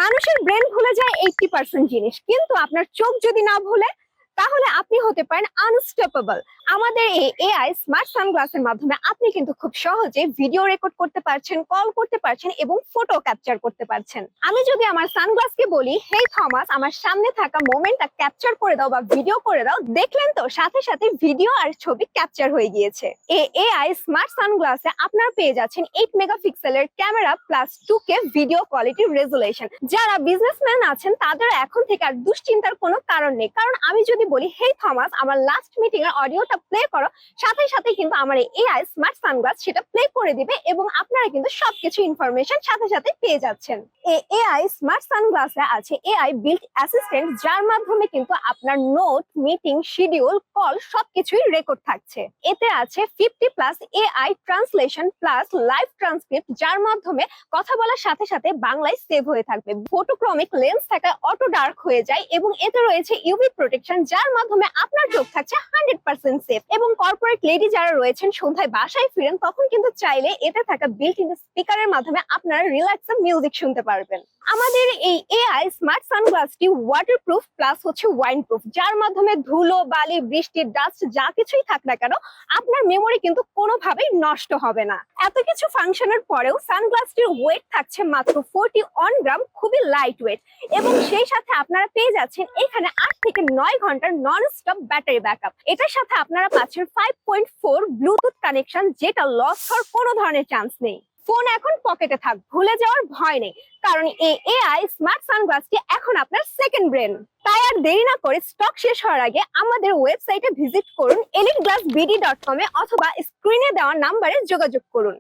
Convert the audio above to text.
মানুষের ব্রেন ভুলে যায় 80% জিনিস, কিন্তু আপনার চোখ যদি না ভুলে তাহলে আপনি হতে পারেন আনস্টপেবল। আমাদের এই এআই স্মার্ট সানগ্লাসের মাধ্যমে আপনি কিন্তু খুব সহজে ভিডিও রেকর্ড করতে পারছেন, কল করতে পারছেন এবং ফটো ক্যাপচার করতে পারছেন। আমি যদি আমার সানগ্লাসকে বলি, হেই থমাস, আমার সামনে থাকা মোমেন্টটা ক্যাপচার করে দাও বা ভিডিও করে দাও, দেখলেন তো সাথে সাথে ভিডিও আর ছবি ক্যাপচার হয়ে গিয়েছে। এই এআই স্মার্ট সানগ্লাসে আপনারা পেয়ে যাচ্ছেন 8 মেগাপিক্সেলের camera plus 2K video quality resolution. যারা বিজনেসম্যান আছেন তাদের এখন থেকে আর দুশ্চিন্তার কোনো কারণ নেই, কারণ আমি যদি বলি, হেই থমাস, আমার লাস্ট মিটিং এর অডিওটা প্লে করো, সাথে সাথে কিন্তু আমার এই এআই স্মার্ট সানগ্লাস সেটা প্লে করে দিবে এবং আপনারা কিন্তু সবকিছু ইনফরমেশন সাথে সাথে পেয়ে যাচ্ছেন। এই এআই স্মার্ট সানগ্লাসে আছে এআই বিল্ট অ্যাসিস্ট্যান্ট, যার মাধ্যমে কিন্তু আপনার নোট, মিটিং, শিডিউল, কল সবকিছুই রেকর্ড থাকছে। এতে আছে 50+ AI translation plus live transcript, যার মাধ্যমে কথা বলার সাথে সাথে বাংলায় সেভ হয়ে থাকবে। ফটোক্রমিক লেন্স থাকায় অটো ডার্ক হয়ে যায় এবং এতে রয়েছে ইউভি প্রোটেকশন, যার মাধ্যমে আপনার চোখ থাকছে 100% সেফ। এবং কর্পোরেট লেডি যারা রয়েছেন, সন্ধ্যায় বাসায় ফিরেন, তখন কিন্তু চাইলে এতে থাকা বিল্ট ইন স্পিকারের মাধ্যমে আপনারা রিল্যাক্সে মিউজিক শুনতে পারবেন। আমাদের এই এআই স্মার্ট সানগ্লাসটি ওয়াটারপ্রুফ প্লাস হচ্ছে ওয়াইন প্রুফ, যার মাধ্যমে ধুলো, বালি, বৃষ্টি, ডাস্ট যা কিছুই থাক না কেন আপনার মেমোরি কিন্তু কোনোভাবেই নষ্ট হবে না। এত কিছু ফাংশনের পরেও সানগ্লাসটির ওয়েট থাকছে মাত্র 41 গ্রাম, খুবই লাইট ওয়েট। এবং সেই সাথে আপনারা পেয়ে যাচ্ছেন এখানে 8 থেকে 9 ঘন্টার নন স্টপ ব্যাটারি ব্যাকআপ। এটার সাথে আপনারা পাচ্ছেন 5.4 ব্লুটুথ কানেকশন, যেটা লস হওয়ার কোনো ধরনের চান্স নেই। ফোন এখন পকেটে থাক, ভুলে যাওয়ার ভয় নেই, কারণ এই এআই স্মার্ট সানগ্লাসটি এখন আপনার সেকেন্ড ব্রেন। তাই আর দেরি না করে স্টক শেষ হওয়ার আগে আমাদের ওয়েবসাইটে ভিজিট করুন eliteGlassBD.com এ, অথবা স্ক্রিনে দেওয়া নাম্বারে যোগাযোগ করুন।